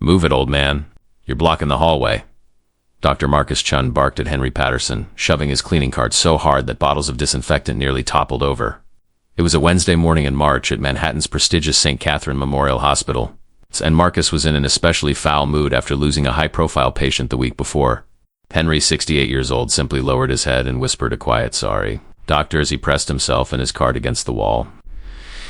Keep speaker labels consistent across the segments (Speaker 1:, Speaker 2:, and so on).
Speaker 1: Move it, old man. You're blocking the hallway. Dr. Marcus Chun barked at Henry Patterson, shoving his cleaning cart so hard that bottles of disinfectant nearly toppled over. It was a Wednesday morning in March at Manhattan's prestigious St. Catherine Memorial Hospital, and Marcus was in an especially foul mood after losing a high-profile patient the week before. Henry, 68 years old, simply lowered his head and whispered a quiet sorry, "Doctor," as he pressed himself and his cart against the wall.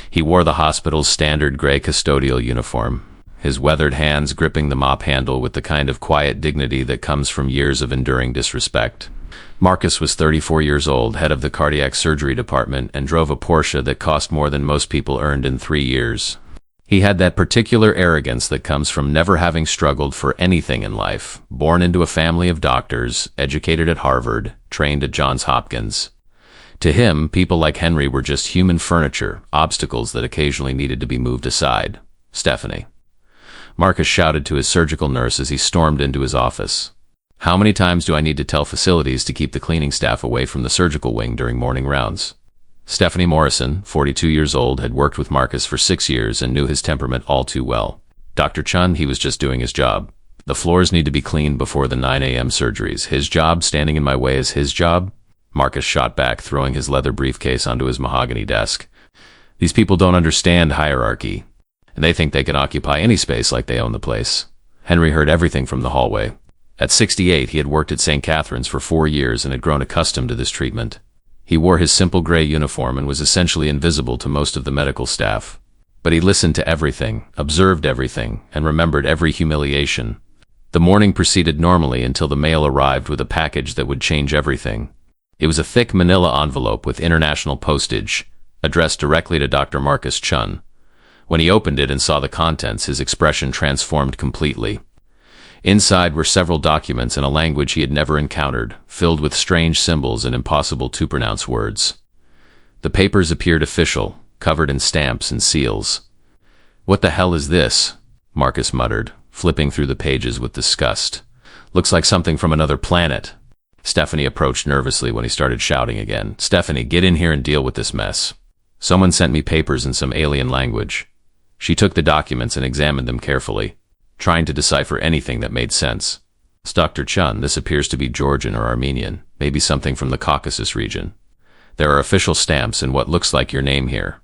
Speaker 1: He wore the hospital's standard gray custodial uniform, his weathered hands gripping the mop handle with the kind of quiet dignity that comes from years of enduring disrespect. Marcus was 34 years old, head of the cardiac surgery department, and drove a Porsche that cost more than most people earned in 3 years. He had that particular arrogance that comes from never having struggled for anything in life, born into a family of doctors, educated at Harvard, trained at Johns Hopkins. To him, people like Henry were just human furniture, obstacles that occasionally needed to be moved aside. "Stephanie." Marcus shouted to his surgical nurse as he stormed into his office. "How many times do I need to tell facilities to keep the cleaning staff away from the surgical wing during morning rounds?" Stephanie Morrison, 42 years old, had worked with Marcus for 6 years and knew his temperament all too well. "Dr. Chun, he was just doing his job. The floors need to be cleaned before the 9 a.m. surgeries. His job, standing in my way, is his job?" Marcus shot back, throwing his leather briefcase onto his mahogany desk. "These people don't understand hierarchy, and they think they can occupy any space like they own the place." Henry heard everything from the hallway. At 68, he had worked at St. Catherine's for 4 years and had grown accustomed to this treatment. He wore his simple gray uniform and was essentially invisible to most of the medical staff. But he listened to everything, observed everything, and remembered every humiliation. The morning proceeded normally until the mail arrived with a package that would change everything. It was a thick manila envelope with international postage, addressed directly to Dr. Marcus Chun. When he opened it and saw the contents, his expression transformed completely. Inside were several documents in a language he had never encountered, filled with strange symbols and impossible-to-pronounce words. The papers appeared official, covered in stamps and seals. "What the hell is this?" Marcus muttered, flipping through the pages with disgust. "Looks like something from another planet." Stephanie approached nervously when he started shouting again. "Stephanie, get in here and deal with this mess. Someone sent me papers in some alien language." She took the documents and examined them carefully, trying to decipher anything that made sense. "Dr. Chun, this appears to be Georgian or Armenian, maybe something from the Caucasus region. There are official stamps and what looks like your name here."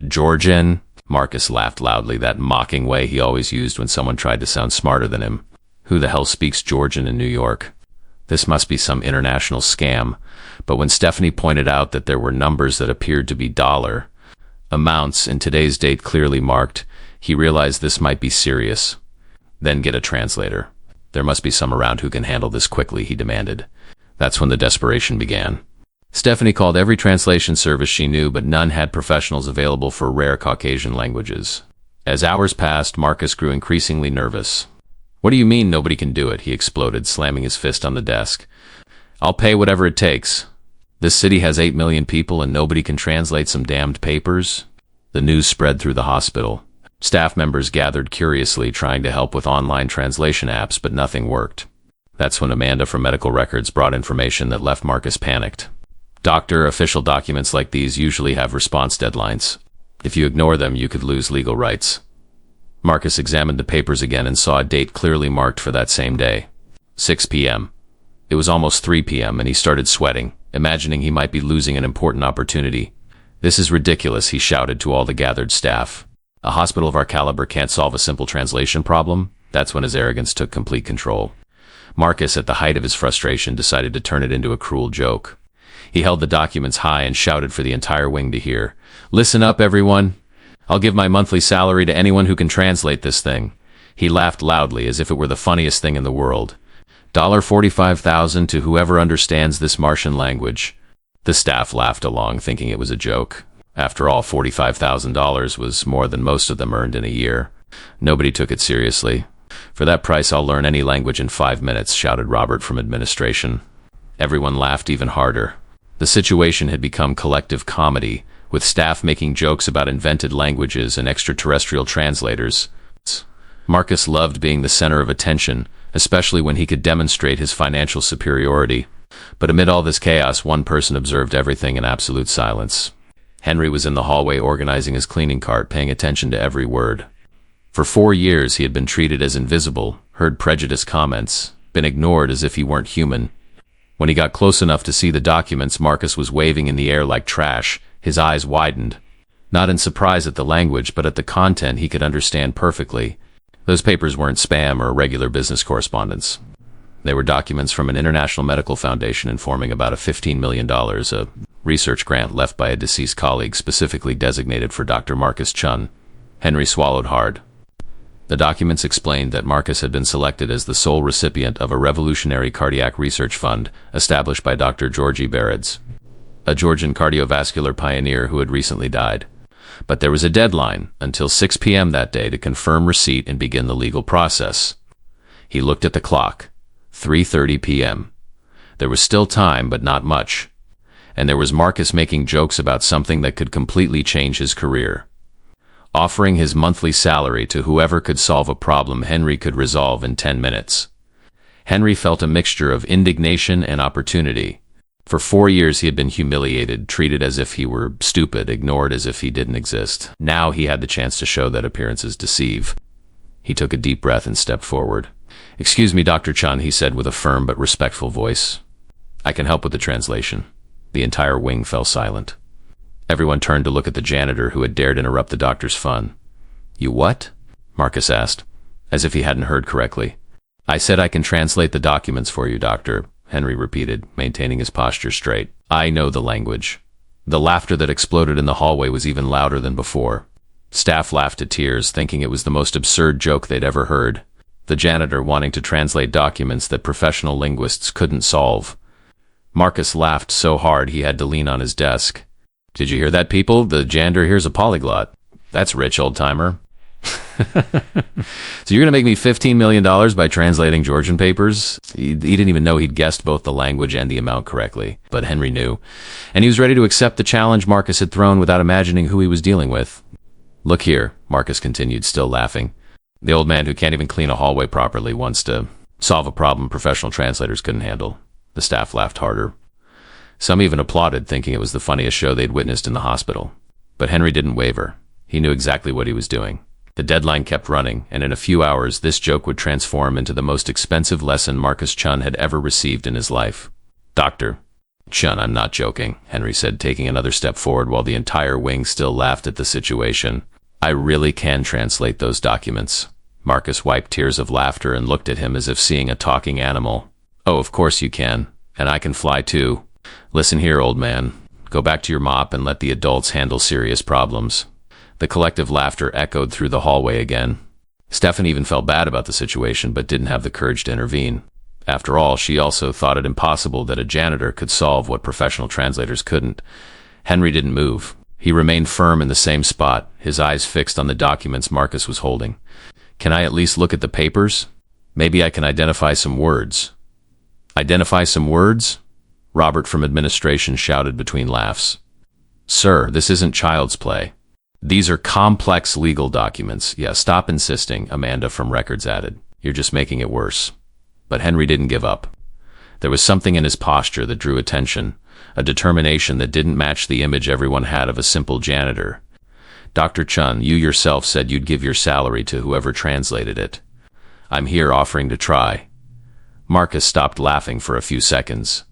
Speaker 1: "Georgian?" Marcus laughed loudly, that mocking way he always used when someone tried to sound smarter than him. Who the hell speaks Georgian in New York? This must be some international scam. But when Stephanie pointed out that there were numbers that appeared to be dollar amounts in today's date clearly marked, he realized this might be serious. "Then get a translator. There must be some around who can handle this quickly," he demanded. That's when the desperation began. Stephanie called every translation service she knew, but none had professionals available for rare Caucasian languages. As hours passed, Marcus grew increasingly nervous. "What do you mean nobody can do it?" he exploded, slamming his fist on the desk. "I'll pay whatever it takes. This city has 8 million people and nobody can translate some damned papers?" The news spread through the hospital. Staff members gathered curiously, trying to help with online translation apps, but nothing worked. That's when Amanda from Medical Records brought information that left Marcus panicked. "Doctor, official documents like these usually have response deadlines. If you ignore them, you could lose legal rights." Marcus examined the papers again and saw a date clearly marked for that same day. 6 p.m. It was almost 3 p.m. and he started sweating, imagining he might be losing an important opportunity. "This is ridiculous," he shouted to all the gathered staff. "A hospital of our caliber can't solve a simple translation problem?" That's when his arrogance took complete control. Marcus, at the height of his frustration, decided to turn it into a cruel joke. He held the documents high and shouted for the entire wing to hear. "Listen up, everyone. I'll give my monthly salary to anyone who can translate this thing." He laughed loudly as if it were the funniest thing in the world. $45,000 to whoever understands this Martian language. The staff laughed along, thinking it was a joke. After all, $45,000 was more than most of them earned in a year. Nobody took it seriously. "For that price, I'll learn any language in 5 minutes, shouted Robert from administration. Everyone laughed even harder. The situation had become collective comedy, with staff making jokes about invented languages and extraterrestrial translators. Marcus loved being the center of attention, especially when he could demonstrate his financial superiority. But amid all this chaos, one person observed everything in absolute silence. Henry was in the hallway organizing his cleaning cart, paying attention to every word. For 4 years he had been treated as invisible, heard prejudiced comments, been ignored as if he weren't human. When he got close enough to see the documents Marcus was waving in the air like trash, his eyes widened. Not in surprise at the language, but at the content he could understand perfectly. Those papers weren't spam or regular business correspondence. They were documents from an international medical foundation informing about a $15 million, a research grant left by a deceased colleague specifically designated for Dr. Marcus Chun. Henry swallowed hard. The documents explained that Marcus had been selected as the sole recipient of a revolutionary cardiac research fund established by Dr. Georgi Bereds, a Georgian cardiovascular pioneer who had recently died. But there was a deadline until 6 p.m. that day to confirm receipt and begin the legal process. He looked at the clock. 3:30 p.m. There was still time, but not much. And there was Marcus making jokes about something that could completely change his career. Offering his monthly salary to whoever could solve a problem Henry could resolve in 10 minutes. Henry felt a mixture of indignation and opportunity. For 4 years he had been humiliated, treated as if he were stupid, ignored as if he didn't exist. Now he had the chance to show that appearances deceive. He took a deep breath and stepped forward. "Excuse me, Dr. Chun," he said with a firm but respectful voice. "I can help with the translation." The entire wing fell silent. Everyone turned to look at the janitor who had dared interrupt the doctor's fun. "You what?" Marcus asked, as if he hadn't heard correctly. "I said I can translate the documents for you, doctor," Henry repeated, maintaining his posture straight. "I know the language." The laughter that exploded in the hallway was even louder than before. Staff laughed to tears, thinking it was the most absurd joke they'd ever heard. The janitor wanting to translate documents that professional linguists couldn't solve. Marcus laughed so hard he had to lean on his desk. "Did you hear that, people? The janitor here's a polyglot. That's rich, old-timer." "So you're going to make me $15 million by translating Georgian papers?" He didn't even know he'd guessed both the language and the amount correctly, but Henry knew. And he was ready to accept the challenge Marcus had thrown without imagining who he was dealing with. "Look here," Marcus continued, still laughing. "The old man who can't even clean a hallway properly wants to solve a problem professional translators couldn't handle." The staff laughed harder. Some even applauded, thinking it was the funniest show they'd witnessed in the hospital. But Henry didn't waver. He knew exactly what he was doing. The deadline kept running, and in a few hours this joke would transform into the most expensive lesson Marcus Chun had ever received in his life. "Dr. Chun, I'm not joking," Henry said, taking another step forward while the entire wing still laughed at the situation. "I really can translate those documents." Marcus wiped tears of laughter and looked at him as if seeing a talking animal. "Oh, of course you can. And I can fly too. Listen here, old man. Go back to your mop and let the adults handle serious problems." The collective laughter echoed through the hallway again. Stefan even felt bad about the situation, but didn't have the courage to intervene. After all, she also thought it impossible that a janitor could solve what professional translators couldn't. Henry didn't move. He remained firm in the same spot, his eyes fixed on the documents Marcus was holding. "Can I at least look at the papers? Maybe I can identify some words." "Identify some words?" Robert from administration shouted between laughs. "Sir, this isn't child's play. These are complex legal documents." "Yeah, stop insisting," Amanda from records added. "You're just making it worse." But Henry didn't give up. There was something in his posture that drew attention, a determination that didn't match the image everyone had of a simple janitor. "Dr. Chun, you yourself said you'd give your salary to whoever translated it. I'm here offering to try." Marcus stopped laughing for a few seconds.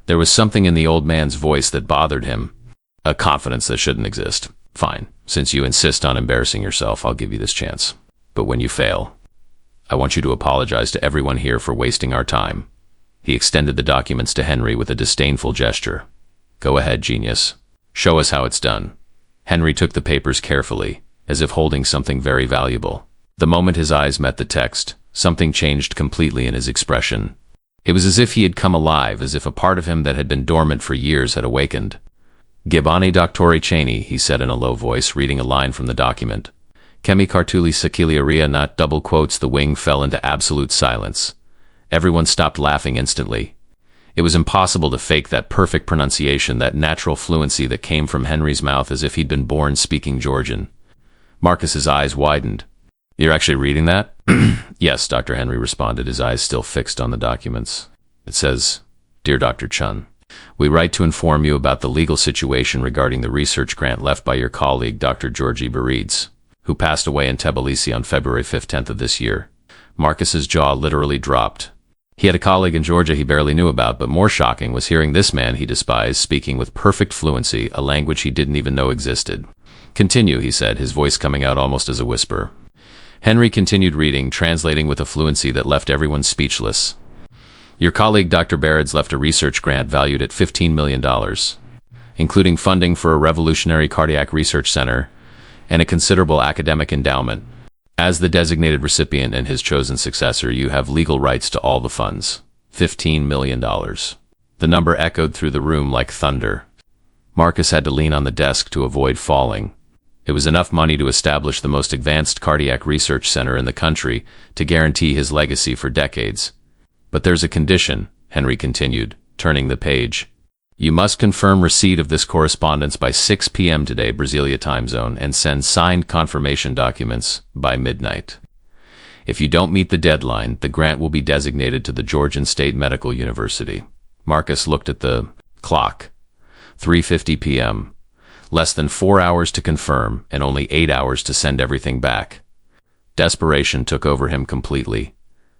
Speaker 1: There was something in the old man's voice that bothered him, a confidence that shouldn't exist. "Fine, since you insist on embarrassing yourself, I'll give you this chance. But when you fail, I want you to apologize to everyone here for wasting our time." He extended the documents to Henry with a disdainful gesture. "Go ahead, genius. Show us how it's done." Henry took the papers carefully, as if holding something very valuable. The moment his eyes met the text, something changed completely in his expression. It was as if he had come alive, as if a part of him that had been dormant for years had awakened. "Gibani Doctori Cheney," he said in a low voice, reading a line from the document. "Kemi Kartuli Sakiliaria," not double quotes. The wing fell into absolute silence. Everyone stopped laughing instantly. It was impossible to fake that perfect pronunciation, that natural fluency that came from Henry's mouth as if he'd been born speaking Georgian. Marcus's eyes widened. "You're actually reading that?" "Yes," Dr. Henry responded, his eyes still fixed on the documents. It says, "Dear Dr. Chun, we write to inform you about the legal situation regarding the research grant left by your colleague, Dr. Georgi Bereds. who passed away in Tbilisi on February 5th of this year. Marcus's jaw literally dropped. He had a colleague in Georgia he barely knew about, but more shocking was hearing this man he despised speaking with perfect fluency a language he didn't even know existed. "Continue," he said, his voice coming out almost as a whisper. Henry continued reading, translating with a fluency that left everyone speechless. "Your colleague Dr. Barrett's left a research grant valued at $15 million, including funding for a revolutionary cardiac research center and a considerable academic endowment. As the designated recipient and his chosen successor, you have legal rights to all the funds. $15 million. The number echoed through the room like thunder. Marcus had to lean on the desk to avoid falling. It was enough money to establish the most advanced cardiac research center in the country to guarantee his legacy for decades. But there's a condition, Henry continued, turning the page. You must confirm receipt of this correspondence by 6 p.m. today, Brasilia time zone, and send signed confirmation documents by midnight. If you don't meet the deadline, the grant will be designated to the Georgian State Medical University." Marcus looked at the clock. 3:50 p.m. Less than 4 hours to confirm, and only 8 hours to send everything back. Desperation took over him completely.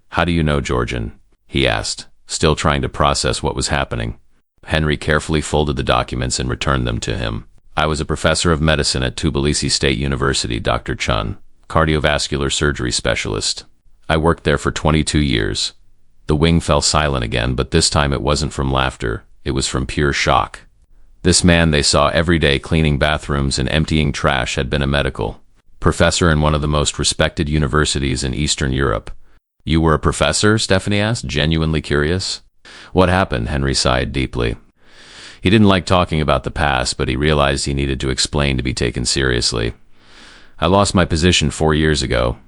Speaker 1: "How do you know Georgian?" he asked, still trying to process what was happening. Henry carefully folded the documents and returned them to him. "I was a professor of medicine at Tbilisi State University, Dr. Chun, cardiovascular surgery specialist. I worked there for 22 years. The wing fell silent again, but this time it wasn't from laughter. It was from pure shock. This man they saw every day cleaning bathrooms and emptying trash had been a medical professor in one of the most respected universities in Eastern Europe. "You were a professor?" Stephanie asked, genuinely curious. "What happened?" Henry sighed deeply. He didn't like talking about the past, but he realized he needed to explain to be taken seriously. "I lost my position 4 years ago.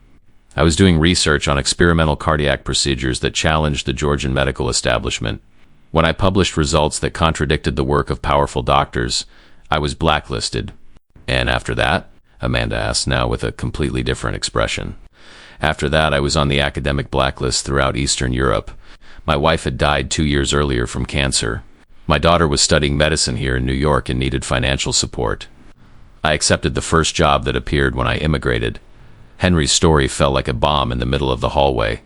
Speaker 1: I was doing research on experimental cardiac procedures that challenged the Georgian medical establishment. When I published results that contradicted the work of powerful doctors, I was blacklisted." "And after that?" Amanda asked, now with a completely different expression. "After that, I was on the academic blacklist throughout Eastern Europe. My wife had died 2 years earlier from cancer. My daughter was studying medicine here in New York and needed financial support. I accepted the first job that appeared when I immigrated." Henry's story fell like a bomb in the middle of the hallway.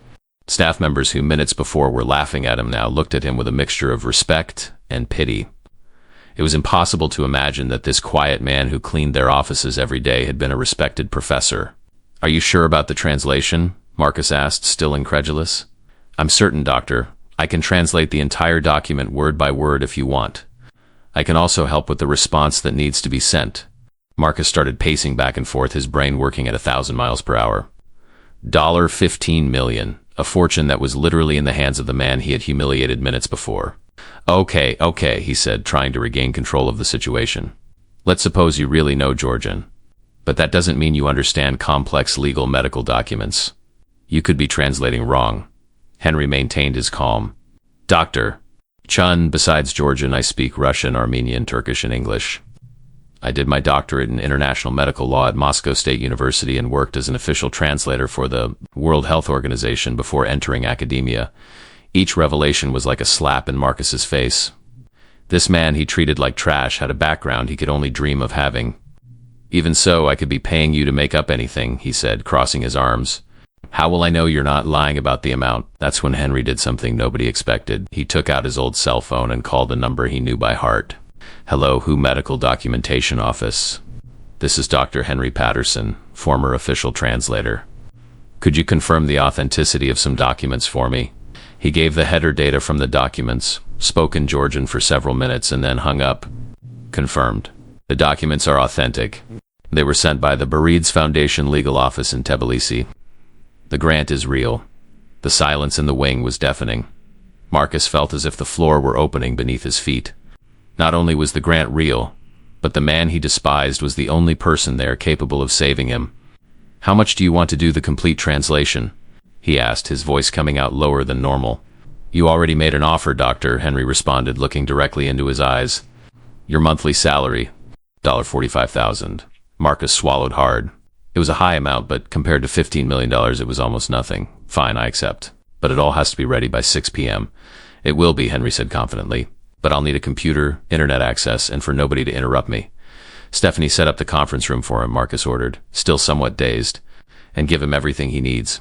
Speaker 1: Staff members who minutes before were laughing at him now looked at him with a mixture of respect and pity. It was impossible to imagine that this quiet man who cleaned their offices every day had been a respected professor. "Are you sure about the translation?" Marcus asked, still incredulous. "I'm certain, doctor. I can translate the entire document word by word if you want. I can also help with the response that needs to be sent." Marcus started pacing back and forth, his brain working at 1,000 miles per hour. $15 million, a fortune that was literally in the hands of the man he had humiliated minutes before. Okay, he said, trying to regain control of the situation. "Let's suppose you really know Georgian. But that doesn't mean you understand complex legal medical documents. You could be translating wrong." Henry maintained his calm. "Dr. Chun, besides Georgian, I speak Russian, Armenian, Turkish, and English. I did my doctorate in international medical law at Moscow State University and worked as an official translator for the World Health Organization before entering academia." Each revelation was like a slap in Marcus's face. This man he treated like trash had a background he could only dream of having. "Even so, I could be paying you to make up anything," he said, crossing his arms. "How will I know you're not lying about the amount?" That's when Henry did something nobody expected. He took out his old cell phone and called a number he knew by heart. "Hello, WHO Medical Documentation Office. This is Dr. Henry Patterson, former official translator. Could you confirm the authenticity of some documents for me?" He gave the header data from the documents, spoke in Georgian for several minutes, and then hung up. "Confirmed. The documents are authentic. They were sent by the Barides Foundation legal office in Tbilisi. The grant is real." The silence in the wing was deafening. Marcus felt as if the floor were opening beneath his feet. Not only was the grant real, but the man he despised was the only person there capable of saving him. "How much do you want to do the complete translation?" he asked, his voice coming out lower than normal. "You already made an offer, doctor," Henry responded, looking directly into his eyes. "Your monthly salary, $45,000. Marcus swallowed hard. It was a high amount, but compared to $15 million, it was almost nothing. "Fine, I accept. But it all has to be ready by 6 p.m. "It will be," Henry said confidently. "But I'll need a computer, internet access, and for nobody to interrupt me. Stephanie set up the conference room for him, Marcus ordered, still somewhat dazed, and give him everything he needs.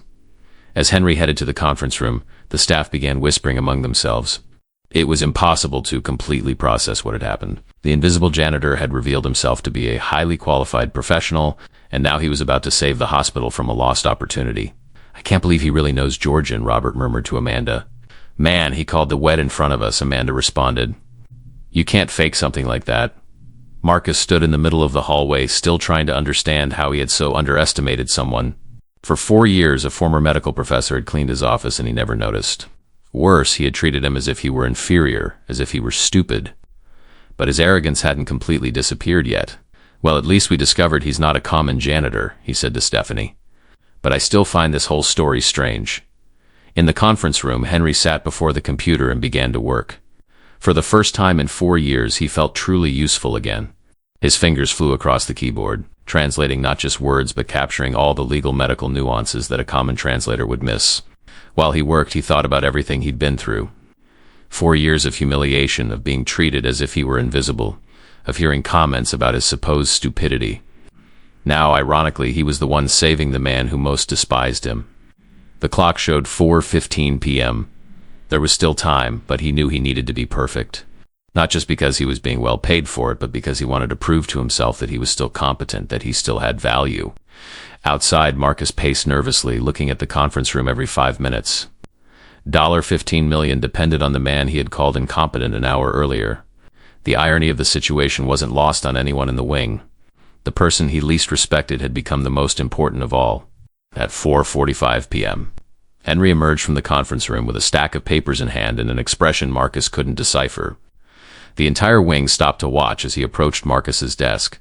Speaker 1: As Henry headed to the conference room, the staff began whispering among themselves. It was impossible to completely process what had happened. The invisible janitor had revealed himself to be a highly qualified professional, and now he was about to save the hospital from a lost opportunity. "I can't believe he really knows Georgian," Robert murmured to Amanda. "Man, he called the wet in front of us," Amanda responded. "You can't fake something like that." Marcus stood in the middle of the hallway, still trying to understand how he had so underestimated someone. For 4 years, a former medical professor had cleaned his office and he never noticed. Worse, he had treated him as if he were inferior, as if he were stupid. But his arrogance hadn't completely disappeared yet. "Well, at least we discovered he's not a common janitor," he said to Stephanie. "But I still find this whole story strange." In the conference room, Henry sat before the computer and began to work. For the first time in 4 years, he felt truly useful again. His fingers flew across the keyboard, translating not just words but capturing all the legal medical nuances that a common translator would miss. While he worked, he thought about everything he'd been through. 4 years of humiliation, of being treated as if he were invisible, of hearing comments about his supposed stupidity. Now, ironically, he was the one saving the man who most despised him. The clock showed 4:15 p.m. There was still time, but he knew he needed to be perfect. Not just because he was being well paid for it, but because he wanted to prove to himself that he was still competent, that he still had value. Outside, Marcus paced nervously, looking at the conference room every 5 minutes. $15 million depended on the man he had called incompetent an hour earlier. The irony of the situation wasn't lost on anyone in the wing. The person he least respected had become the most important of all. At 4:45 p.m., Henry emerged from the conference room with a stack of papers in hand and an expression Marcus couldn't decipher. The entire wing stopped to watch as he approached Marcus's desk,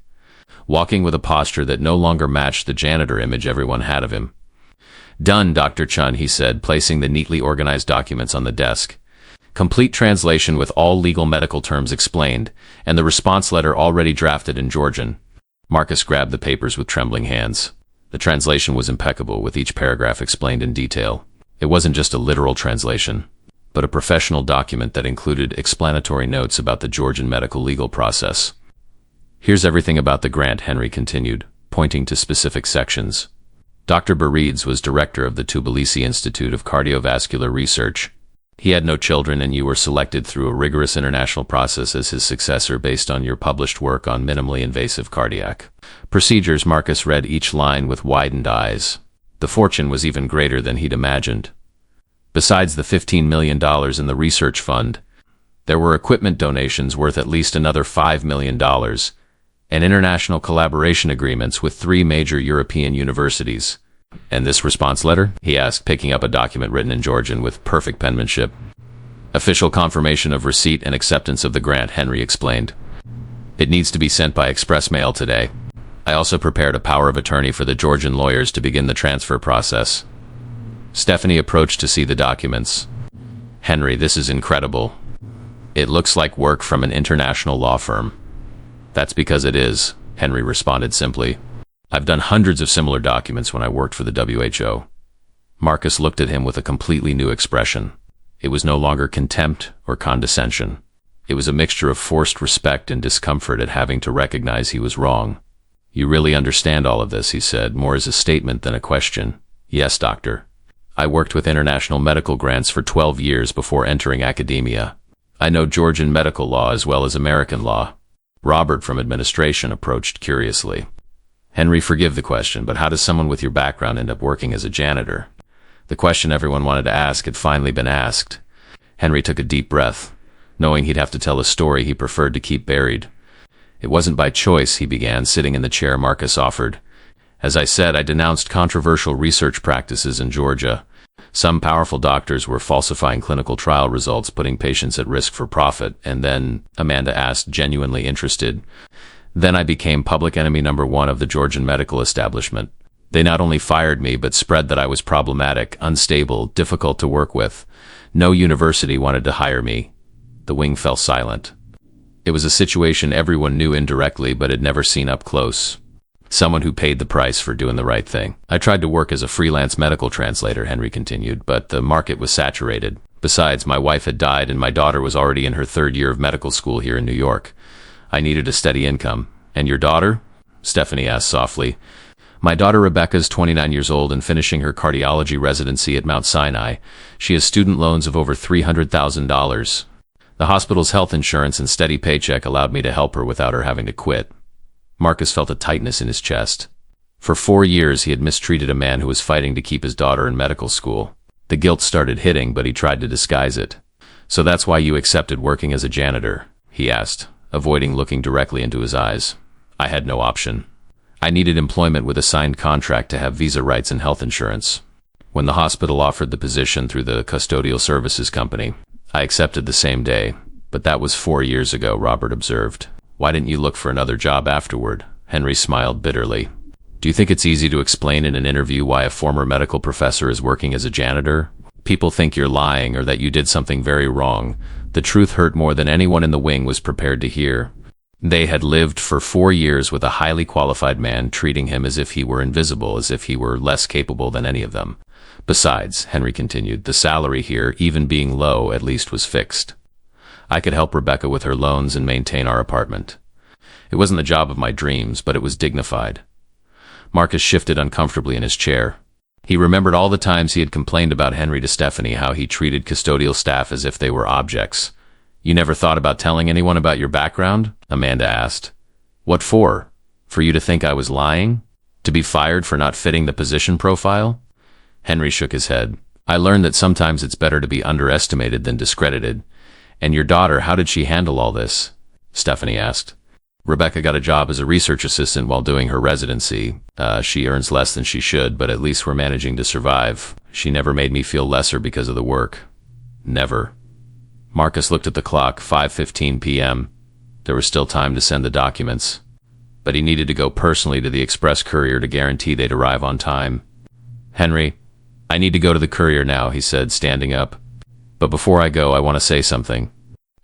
Speaker 1: walking with a posture that no longer matched the janitor image everyone had of him. "Done, Dr. Chun," he said, placing the neatly organized documents on the desk. Complete translation with all legal medical terms explained, and the response letter already drafted in Georgian. Marcus grabbed the papers with trembling hands. The translation was impeccable, with each paragraph explained in detail. It wasn't just a literal translation, but a professional document that included explanatory notes about the Georgian medical legal process. "Here's everything about the grant," Henry continued, pointing to specific sections. Dr. Barides was director of the Tbilisi Institute of Cardiovascular Research. He had no children, and you were selected through a rigorous international process as his successor based on your published work on minimally invasive cardiac procedures. Marcus read each line with widened eyes. The fortune was even greater than he'd imagined. Besides the $15 million in the research fund, there were equipment donations worth at least another $5 million, and international collaboration agreements with 3 major European universities. "And this response letter?" he asked, picking up a document written in Georgian with perfect penmanship. "Official confirmation of receipt and acceptance of the grant," Henry explained. "It needs to be sent by express mail today. I also prepared a power of attorney for the Georgian lawyers to begin the transfer process." Stephanie approached to see the documents. "Henry, this is incredible. It looks like work from an international law firm." "That's because it is," Henry responded simply. "I've done hundreds of similar documents when I worked for the WHO. Marcus looked at him with a completely new expression. It was no longer contempt or condescension. It was a mixture of forced respect and discomfort at having to recognize he was wrong. "You really understand all of this," he said, more as a statement than a question. "Yes, doctor. I worked with international medical grants for 12 years before entering academia. I know Georgian medical law as well as American law." Robert from administration approached curiously. "Henry, forgive the question, but how does someone with your background end up working as a janitor?" The question everyone wanted to ask had finally been asked. Henry took a deep breath, knowing he'd have to tell a story he preferred to keep buried. "It wasn't by choice," he began, sitting in the chair Marcus offered. "As I said, I denounced controversial research practices in Georgia. Some powerful doctors were falsifying clinical trial results, putting patients at risk for profit, and then," Amanda asked, genuinely interested, "then I became public enemy number 1 of the Georgian medical establishment. They not only fired me, but spread that I was problematic, unstable, difficult to work with. No university wanted to hire me." The wing fell silent. It was a situation everyone knew indirectly, but had never seen up close. Someone who paid the price for doing the right thing. "I tried to work as a freelance medical translator," Henry continued, "but the market was saturated. Besides, my wife had died and my daughter was already in her 3rd year of medical school here in New York. I needed a steady income, And your daughter? Stephanie asked softly. My daughter Rebecca's 29 years old and finishing her cardiology residency at Mount Sinai. She has student loans of over $300,000. The hospital's health insurance and steady paycheck allowed me to help her without her having to quit. Marcus felt a tightness in his chest. For 4 years he had mistreated a man who was fighting to keep his daughter in medical school. The guilt started hitting, but he tried to disguise it. So that's why you accepted working as a janitor? He asked, avoiding looking directly into his eyes. I had no option. I needed employment with a signed contract to have visa rights and health insurance. When the hospital offered the position through the custodial services company, I accepted the same day. But that was 4 years ago, Robert observed. Why didn't you look for another job afterward? Henry smiled bitterly. Do you think it's easy to explain in an interview why a former medical professor is working as a janitor? People think you're lying or that you did something very wrong. The truth hurt more than anyone in the wing was prepared to hear. They had lived for 4 years with a highly qualified man, treating him as if he were invisible, as if he were less capable than any of them. Besides, Henry continued, the salary here, even being low, at least was fixed. I could help Rebecca with her loans and maintain our apartment. It wasn't the job of my dreams, but it was dignified. Marcus shifted uncomfortably in his chair. He remembered all the times he had complained about Henry to Stephanie, how he treated custodial staff as if they were objects. You never thought about telling anyone about your background? Amanda asked. What for? For you to think I was lying? To be fired for not fitting the position profile? Henry shook his head. I learned that sometimes it's better to be underestimated than discredited. And your daughter, how did she handle all this? Stephanie asked. Rebecca got a job as a research assistant while doing her residency. She earns less than she should, but at least we're managing to survive. She never made me feel lesser because of the work. Never. Marcus looked at the clock, 5:15 p.m. There was still time to send the documents. But he needed to go personally to the express courier to guarantee they'd arrive on time. Henry, I need to go to the courier now, he said, standing up. But before I go, I want to say something.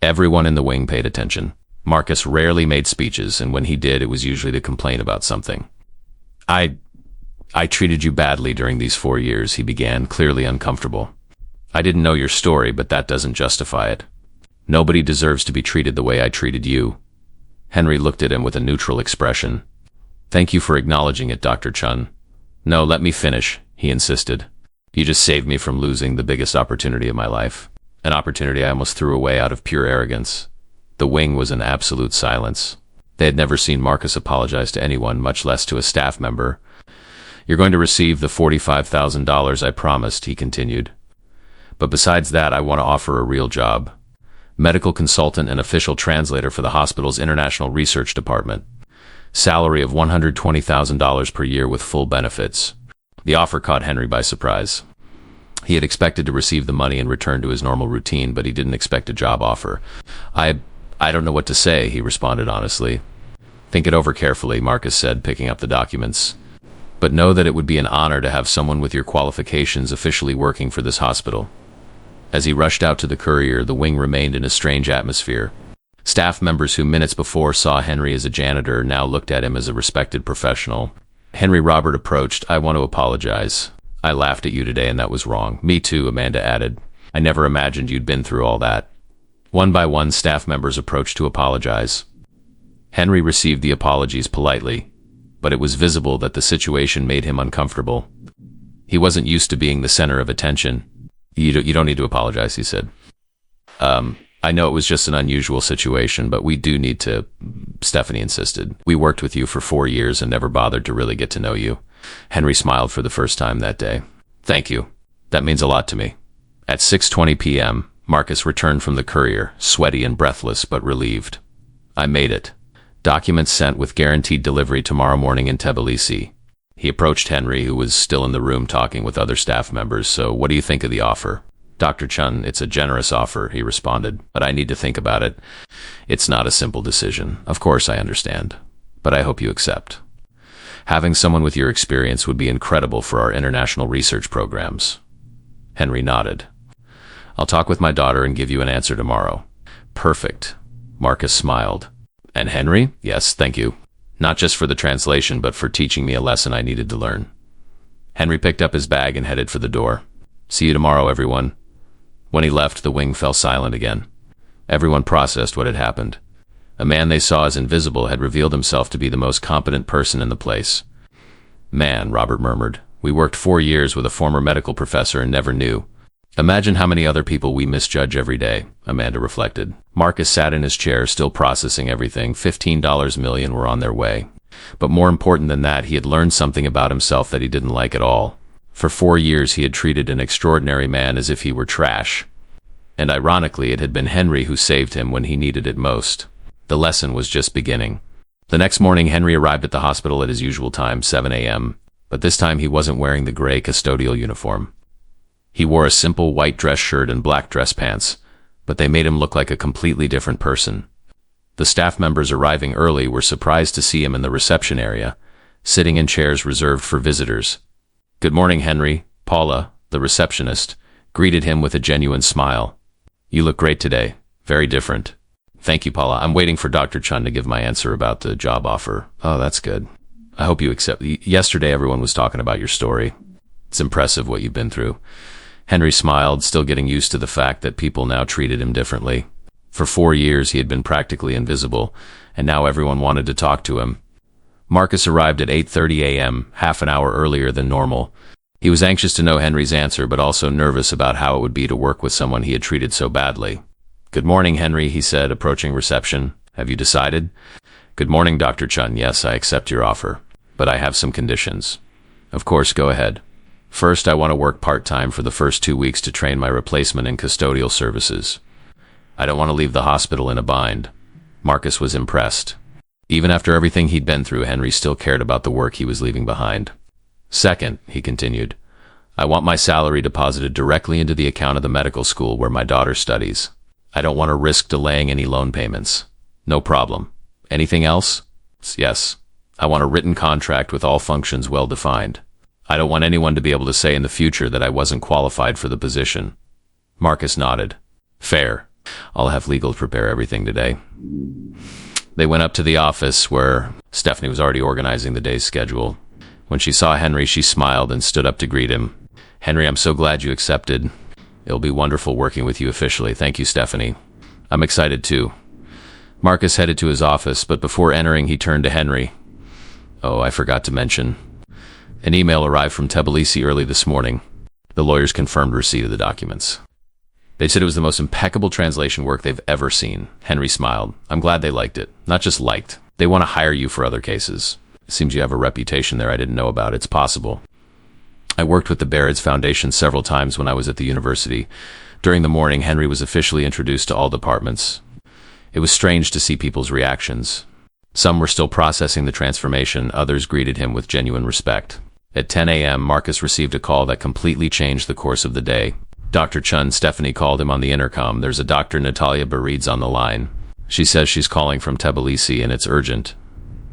Speaker 1: Everyone in the wing paid attention. Marcus rarely made speeches, and when he did, it was usually to complain about something. I treated you badly during these 4 years, he began, clearly uncomfortable. I didn't know your story, but that doesn't justify it. Nobody deserves to be treated the way I treated you. Henry looked at him with a neutral expression. Thank you for acknowledging it, Dr. Chun. No, let me finish, he insisted. You just saved me from losing the biggest opportunity of my life. An opportunity I almost threw away out of pure arrogance. The wing was in absolute silence. They had never seen Marcus apologize to anyone, much less to a staff member. You're going to receive the $45,000 I promised, he continued. But besides that, I want to offer a real job. Medical consultant and official translator for the hospital's international research department. Salary of $120,000 per year with full benefits. The offer caught Henry by surprise. He had expected to receive the money and return to his normal routine, but he didn't expect a job offer. I don't know what to say, he responded honestly. Think it over carefully, Marcus said, picking up the documents. But know that it would be an honor to have someone with your qualifications officially working for this hospital. As he rushed out to the courier, the wing remained in a strange atmosphere. Staff members who minutes before saw Henry as a janitor now looked at him as a respected professional. Henry Robert approached. I want to apologize. I laughed at you today and that was wrong. Me too, Amanda added. I never imagined you'd been through all that. One by one, staff members approached to apologize. Henry received the apologies politely, but it was visible that the situation made him uncomfortable. He wasn't used to being the center of attention. You don't need to apologize, he said. I know it was just an unusual situation, but we do need to, Stephanie insisted. We worked with you for 4 years and never bothered to really get to know you. Henry smiled for the first time that day. Thank you. That means a lot to me. At 6:20 p.m., Marcus returned from the courier, sweaty and breathless, but relieved. I made it. Documents sent with guaranteed delivery tomorrow morning in Tbilisi. He approached Henry, who was still in the room talking with other staff members. So what do you think of the offer? Dr. Chun, it's a generous offer, he responded, but I need to think about it. It's not a simple decision. Of course I understand, but I hope you accept. Having someone with your experience would be incredible for our international research programs. Henry nodded. I'll talk with my daughter and give you an answer tomorrow. Perfect. Marcus smiled. And Henry? Yes, thank you. Not just for the translation, but for teaching me a lesson I needed to learn. Henry picked up his bag and headed for the door. See you tomorrow, everyone. When he left, the wing fell silent again. Everyone processed what had happened. A man they saw as invisible had revealed himself to be the most competent person in the place. Man, Robert murmured. We worked 4 years with a former medical professor and never knew. Imagine how many other people we misjudge every day, Amanda reflected. Marcus sat in his chair, still processing everything. $15 million were on their way. But more important than that, he had learned something about himself that he didn't like at all. For 4 years, he had treated an extraordinary man as if he were trash. And ironically, it had been Henry who saved him when he needed it most. The lesson was just beginning. The next morning, Henry arrived at the hospital at his usual time, 7 a.m., but this time he wasn't wearing the gray custodial uniform. He wore a simple white dress shirt and black dress pants, but they made him look like a completely different person. The staff members arriving early were surprised to see him in the reception area, sitting in chairs reserved for visitors. "Good morning, Henry." Paula, the receptionist, greeted him with a genuine smile. "You look great today. Very different." "Thank you, Paula. I'm waiting for Dr. Chun to give my answer about the job offer." "Oh, that's good. I hope you accept." "Yesterday everyone was talking about your story. It's impressive what you've been through." Henry smiled, still getting used to the fact that people now treated him differently. For 4 years he had been practically invisible, and now everyone wanted to talk to him. Marcus arrived at 8:30 a.m., half an hour earlier than normal. He was anxious to know Henry's answer, but also nervous about how it would be to work with someone he had treated so badly. "Good morning, Henry," he said, approaching reception. "Have you decided?" "Good morning, Dr. Chun. Yes, I accept your offer, but I have some conditions." "Of course, go ahead." "First, I want to work part-time for the first 2 weeks to train my replacement in custodial services. I don't want to leave the hospital in a bind." Marcus was impressed. Even after everything he'd been through, Henry still cared about the work he was leaving behind. "Second," he continued, "I want my salary deposited directly into the account of the medical school where my daughter studies. I don't want to risk delaying any loan payments." "No problem. Anything else?" "Yes. I want a written contract with all functions well defined. I don't want anyone to be able to say in the future that I wasn't qualified for the position." Marcus nodded. "Fair. I'll have legal prepare everything today." They went up to the office where Stephanie was already organizing the day's schedule. When she saw Henry, she smiled and stood up to greet him. "Henry, I'm so glad you accepted. It'll be wonderful working with you officially." "Thank you, Stephanie. I'm excited too." Marcus headed to his office, but before entering, he turned to Henry. "Oh, I forgot to mention. An email arrived from Tbilisi early this morning. The lawyers confirmed receipt of the documents. They said it was the most impeccable translation work they've ever seen." Henry smiled. "I'm glad they liked it. Not just liked. They want to hire you for other cases. It seems you have a reputation there I didn't know about. It's possible. I worked with the Barrett's Foundation several times when I was at the university. During the morning, Henry was officially introduced to all departments. It was strange to see people's reactions. Some were still processing the transformation, others greeted him with genuine respect. At 10 a.m., Marcus received a call that completely changed the course of the day. Dr. Chun, Stephanie called him on the intercom. "There's a Dr. Natalia Barid's on the line. She says she's calling from Tbilisi and it's urgent."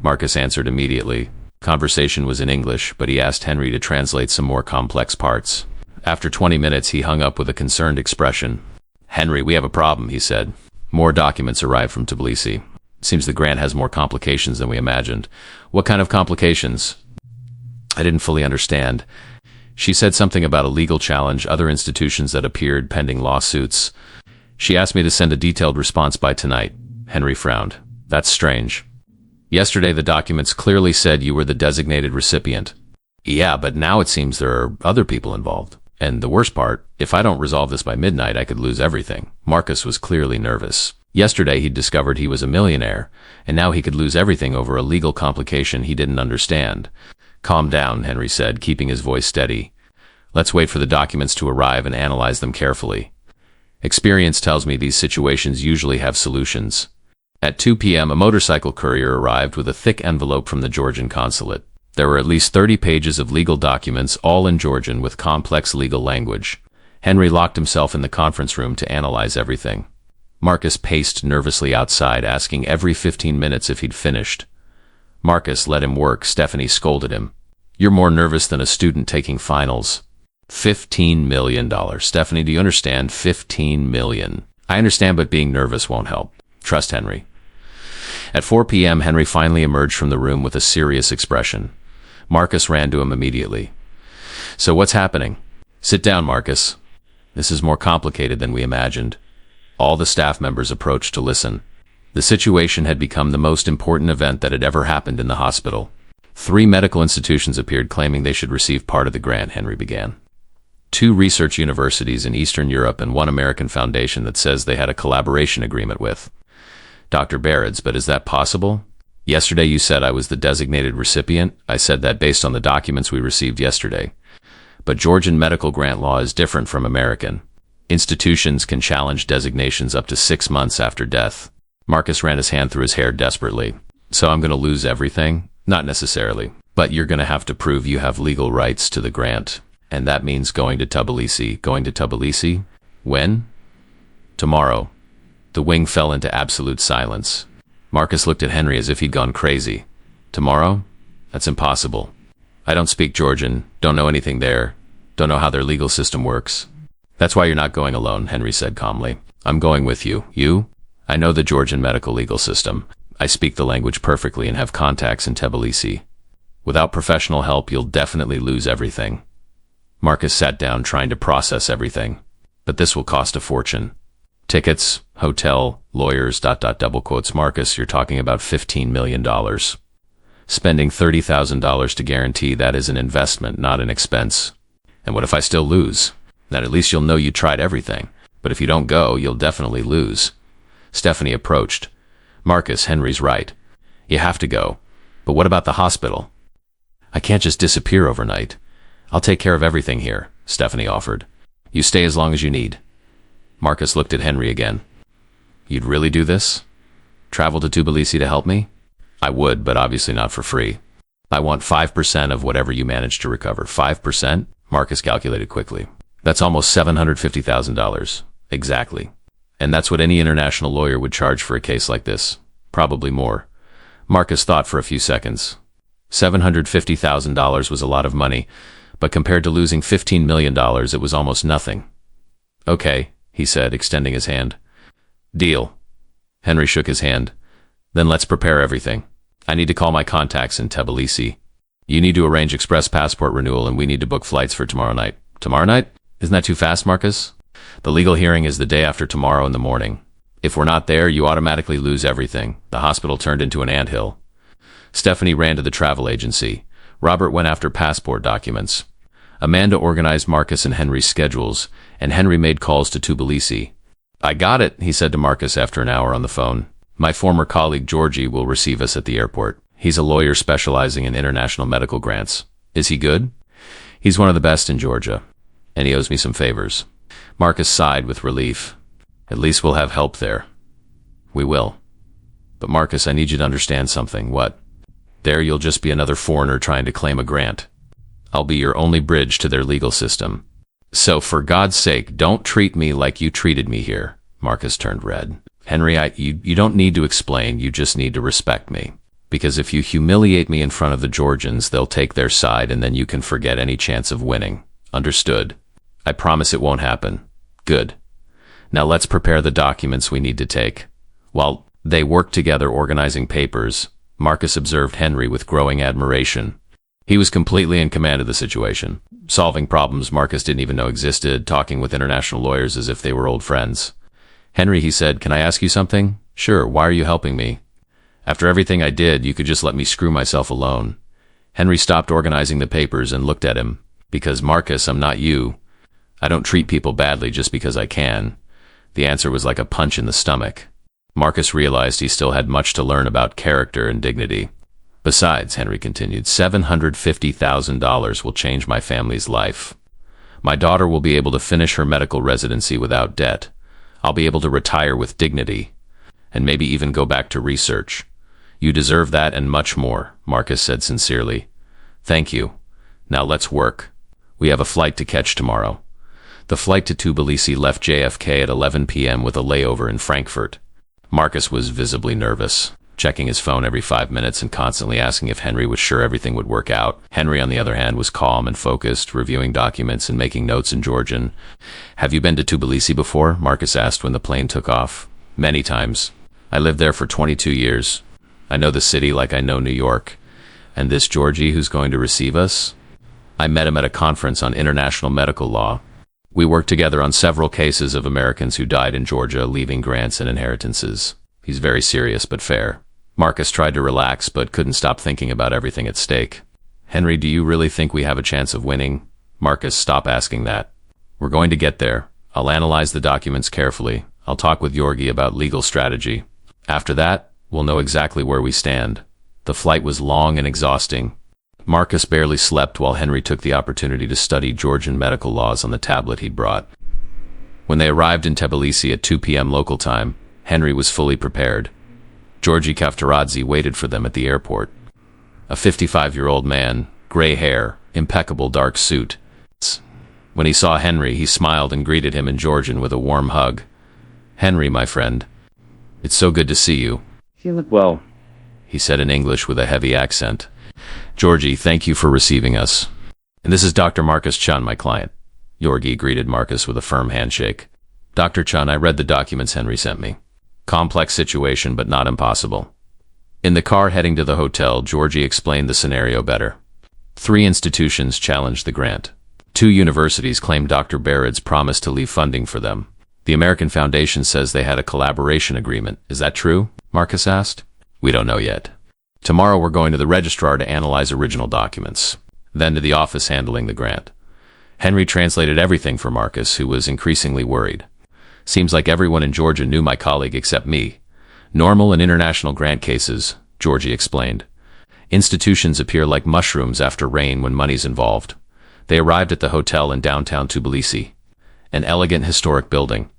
Speaker 1: Marcus answered immediately. Conversation was in English, but he asked Henry to translate some more complex parts. After 20 minutes, he hung up with a concerned expression. "Henry, we have a problem," he said. "More documents arrived from Tbilisi. Seems the grant has more complications than we imagined." "What kind of complications?" "I didn't fully understand. She said something about a legal challenge, other institutions that appeared pending lawsuits. She asked me to send a detailed response by tonight." Henry frowned. "That's strange. Yesterday the documents clearly said you were the designated recipient." "Yeah, but now it seems there are other people involved. And the worst part, if I don't resolve this by midnight, I could lose everything." Marcus was clearly nervous. Yesterday he'd discovered he was a millionaire, and now he could lose everything over a legal complication he didn't understand. "Calm down," Henry said, keeping his voice steady. "Let's wait for the documents to arrive and analyze them carefully. Experience tells me these situations usually have solutions." At 2 p.m., a motorcycle courier arrived with a thick envelope from the Georgian consulate. There were at least 30 pages of legal documents, all in Georgian with complex legal language. Henry locked himself in the conference room to analyze everything. Marcus paced nervously outside, asking every 15 minutes if he'd finished. "Marcus, let him work," Stephanie scolded him. "You're more nervous than a student taking finals." $15 million. Stephanie, do you understand? $15 million. "I understand, but being nervous won't help. Trust Henry." At 4 p.m., Henry finally emerged from the room with a serious expression. Marcus ran to him immediately. "So what's happening?" "Sit down, Marcus. This is more complicated than we imagined." All the staff members approached to listen. The situation had become the most important event that had ever happened in the hospital. 3 medical institutions appeared claiming they should receive part of the grant, Henry began. 2 research universities in Eastern Europe and 1 American foundation that says they had a collaboration agreement with Dr. Barrett's. But is that possible? Yesterday you said I was the designated recipient. I said that based on the documents we received yesterday. But Georgian medical grant law is different from American. Institutions can challenge designations up to 6 months after death. Marcus ran his hand through his hair desperately. So I'm going to lose everything? Not necessarily. But you're going to have to prove you have legal rights to the grant. And that means going to Tbilisi. Going to Tbilisi? When? Tomorrow. The wing fell into absolute silence. Marcus looked at Henry as if he'd gone crazy. Tomorrow? That's impossible. I don't speak Georgian, don't know anything there, don't know how their legal system works. That's why you're not going alone, Henry said calmly. I'm going with you. You? I know the Georgian medical legal system. I speak the language perfectly and have contacts in Tbilisi. Without professional help, you'll definitely lose everything. Marcus sat down trying to process everything. But this will cost a fortune. Tickets, hotel, lawyers, double quotes. Marcus, you're talking about $15 million. Spending $30,000 to guarantee that is an investment, not an expense. And what if I still lose? Then at least you'll know you tried everything. But if you don't go, you'll definitely lose. Stephanie approached. Marcus, Henry's right. You have to go. But what about the hospital? I can't just disappear overnight. I'll take care of everything here, Stephanie offered. You stay as long as you need. Marcus looked at Henry again. You'd really do this? Travel to Tbilisi to help me? I would, but obviously not for free. I want 5% of whatever you manage to recover. 5%? Marcus calculated quickly. That's almost $750,000. Exactly. And that's what any international lawyer would charge for a case like this. Probably more. Marcus thought for a few seconds. $750,000 was a lot of money, but compared to losing $15 million, it was almost nothing. Okay, he said, extending his hand. Deal. Henry shook his hand. Then let's prepare everything. I need to call my contacts in Tbilisi. You need to arrange express passport renewal, and we need to book flights for tomorrow night. Tomorrow night? Isn't that too fast, Marcus? The legal hearing is the day after tomorrow in the morning. If we're not there, you automatically lose everything. The hospital turned into an anthill. Stephanie ran to the travel agency. Robert went after passport documents. Amanda organized Marcus and Henry's schedules, and Henry made calls to Tbilisi. I got it, he said to Marcus after an hour on the phone. My former colleague Georgie will receive us at the airport. He's a lawyer specializing in international medical grants. Is he good? He's one of the best in Georgia, and he owes me some favors. Marcus sighed with relief. At least we'll have help there. We will. But Marcus, I need you to understand something. What? There you'll just be another foreigner trying to claim a grant. I'll be your only bridge to their legal system. So for God's sake, don't treat me like you treated me here. Marcus turned red. Henry, you don't need to explain, you just need to respect me. Because if you humiliate me in front of the Georgians, they'll take their side and then you can forget any chance of winning. Understood? I promise it won't happen. Good. Now let's prepare the documents we need to take. While they worked together organizing papers, Marcus observed Henry with growing admiration. He was completely in command of the situation, solving problems Marcus didn't even know existed, talking with international lawyers as if they were old friends. Henry, he said, can I ask you something? Sure, why are you helping me? After everything I did, you could just let me screw myself alone. Henry stopped organizing the papers and looked at him. Because, Marcus, I'm not you. I don't treat people badly just because I can. The answer was like a punch in the stomach. Marcus realized he still had much to learn about character and dignity. Besides, Henry continued, $750,000 will change my family's life. My daughter will be able to finish her medical residency without debt. I'll be able to retire with dignity, and maybe even go back to research. You deserve that and much more, Marcus said sincerely. Thank you. Now let's work. We have a flight to catch tomorrow. The flight to Tbilisi left JFK at 11 p.m. with a layover in Frankfurt. Marcus was visibly nervous, checking his phone every 5 minutes and constantly asking if Henry was sure everything would work out. Henry, on the other hand, was calm and focused, reviewing documents and making notes in Georgian. Have you been to Tbilisi before? Marcus asked when the plane took off. Many times. I lived there for 22 years. I know the city like I know New York. And this Georgie who's going to receive us? I met him at a conference on international medical law. We worked together on several cases of Americans who died in Georgia, leaving grants and inheritances. He's very serious but fair. Marcus tried to relax but couldn't stop thinking about everything at stake. Henry, do you really think we have a chance of winning? Marcus, stop asking that. We're going to get there. I'll analyze the documents carefully. I'll talk with Yorgi about legal strategy. After that, we'll know exactly where we stand. The flight was long and exhausting. Marcus barely slept while Henry took the opportunity to study Georgian medical laws on the tablet he'd brought. When they arrived in Tbilisi at 2 p.m. local time, Henry was fully prepared. Georgi Kaftaradze waited for them at the airport. A 55-year-old man, gray hair, impeccable dark suit. When he saw Henry, he smiled and greeted him in Georgian with a warm hug. Henry, my friend, it's so good to see you.
Speaker 2: You look well,
Speaker 1: He said in English with a heavy accent. Georgi, thank you for receiving us. And this is Dr. Marcus Chun, my client. Yorgi greeted Marcus with a firm handshake. Dr. Chun, I read the documents Henry sent me. Complex situation, but not impossible. In the car heading to the hotel, Georgi explained the scenario better. 3 institutions challenged the grant. 2 universities claimed Dr. Barrett's promised to leave funding for them. The American Foundation says they had a collaboration agreement. Is that true? Marcus asked. We don't know yet. Tomorrow we're going to the registrar to analyze original documents, then to the office handling the grant. Henry translated everything for Marcus, who was increasingly worried. Seems like everyone in Georgia knew my colleague except me. Normal and international grant cases, Georgi explained. Institutions appear like mushrooms after rain when money's involved. They arrived at the hotel in downtown Tbilisi, an elegant historic building.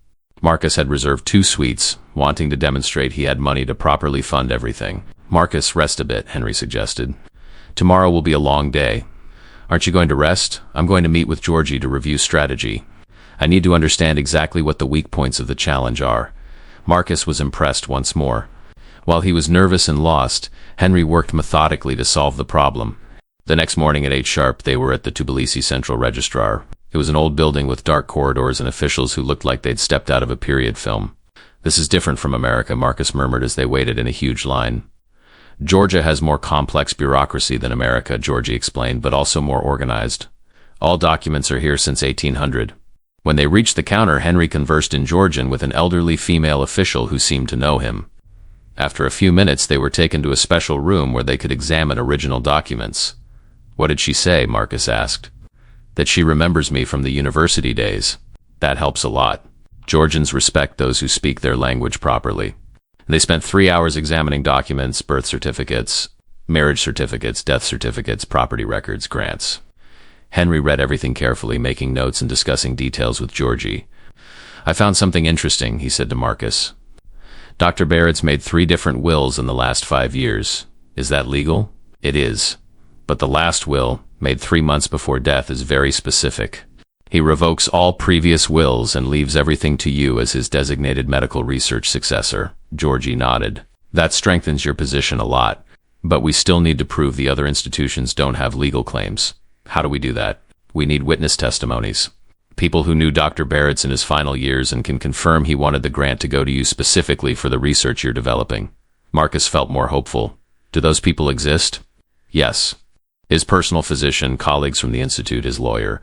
Speaker 1: Marcus had reserved 2 suites, wanting to demonstrate he had money to properly fund everything. Marcus, rest a bit, Henry suggested. Tomorrow will be a long day. Aren't you going to rest? I'm going to meet with Georgi to review strategy. I need to understand exactly what the weak points of the challenge are. Marcus was impressed once more. While he was nervous and lost, Henry worked methodically to solve the problem. The next morning at 8 sharp, they were at the Tbilisi Central Registrar. It was an old building with dark corridors and officials who looked like they'd stepped out of a period film. This is different from America, Marcus murmured as they waited in a huge line. Georgia has more complex bureaucracy than America, Georgi explained, but also more organized. All documents are here since 1800. When they reached the counter, Henry conversed in Georgian with an elderly female official who seemed to know him. After a few minutes, they were taken to a special room where they could examine original documents. What did she say? Marcus asked. That she remembers me from the university days. That helps a lot. Georgians respect those who speak their language properly. They spent 3 hours examining documents, birth certificates, marriage certificates, death certificates, property records, grants. Henry read everything carefully, making notes and discussing details with Georgi. I found something interesting, he said to Marcus. Dr. Barrett's made 3 different wills in the last 5 years. Is that legal? It is. But the last will, made 3 months before death, is very specific. He revokes all previous wills and leaves everything to you as his designated medical research successor. Georgi nodded. That strengthens your position a lot. But we still need to prove the other institutions don't have legal claims. How do we do that? We need witness testimonies. People who knew Dr. Barrett's in his final years and can confirm he wanted the grant to go to you specifically for the research you're developing. Marcus felt more hopeful. Do those people exist? Yes. His personal physician, colleagues from the institute, his lawyer.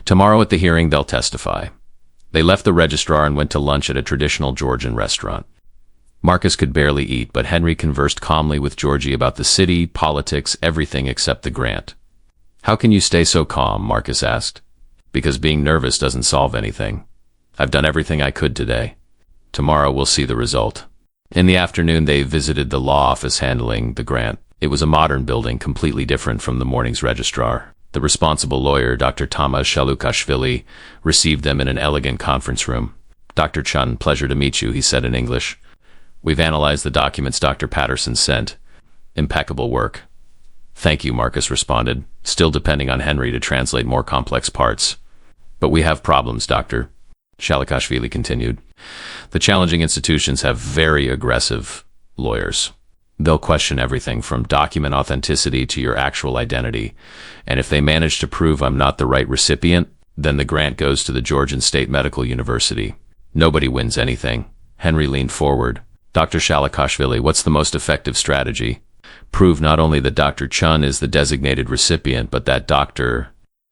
Speaker 1: Tomorrow at the hearing, they'll testify. They left the registrar and went to lunch at a traditional Georgian restaurant. Marcus could barely eat, but Henry conversed calmly with Georgi about the city, politics, everything except the grant. How can you stay so calm? Marcus asked. Because being nervous doesn't solve anything. I've done everything I could today. Tomorrow we'll see the result. In the afternoon, they visited the law office handling the grant. It was a modern building, completely different from the morning's registrar. The responsible lawyer, Dr. Tamas Shalukashvili, received them in an elegant conference room. Dr. Chun, pleasure to meet you, he said in English. We've analyzed the documents Dr. Patterson sent. Impeccable work. Thank you, Marcus responded, still depending on Henry to translate more complex parts. But we have problems, Doctor. Shalukashvili continued. The challenging institutions have very aggressive lawyers. They'll question everything from document authenticity to your actual identity. And if they manage to prove I'm not the right recipient, then the grant goes to the Georgian State Medical University. Nobody wins anything. Henry leaned forward. Dr. Shalukashvili, what's the most effective strategy? Prove not only that Dr. Chun is the designated recipient, but that Dr.